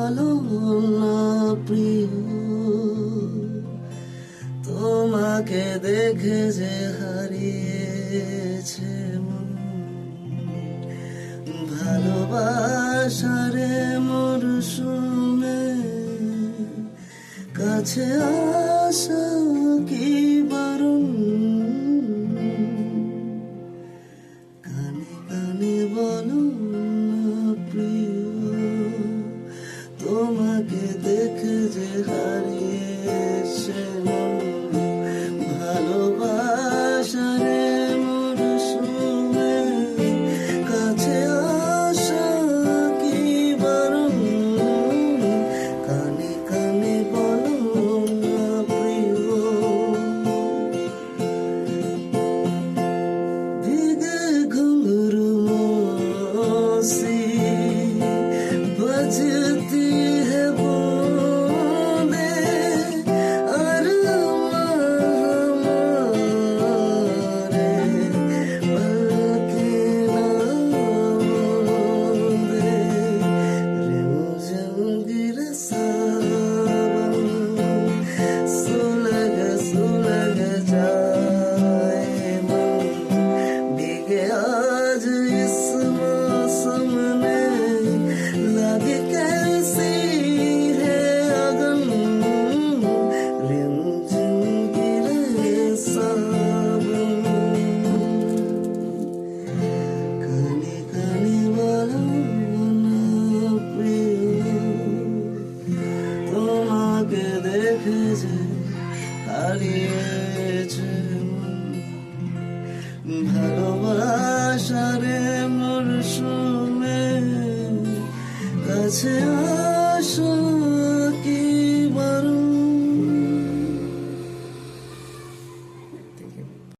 বলো না প্রিয়, তোমাকে দেখে যে হারিয়েছে মন। ভালোবাসারে মরশুমে কাছে আসা কি বারণ, কানে কানে বলো না প্রিয়, তোমাকে দেখে যে হারিয়েছে মন। ভালোবাসারে মরশুমে কাছে আসা কি বারণ, কানে কানে বলো না প্রিয়। भीगे घुंघरू मोसी बजती है बूंदे, अरमां हमारे पलके ना मूंदे। रिमझिम गिरे सावन, सुलग सुलग जाए मन। भीगे आज इस मौसम में लगे कैसी है अगन, रिमझिम गिरे सावन। काने काने बोलो ना प्रिय, তোমাকে দেখে যে হারিয়েছে মন। ভালোবাসারে মরশুমে কাছে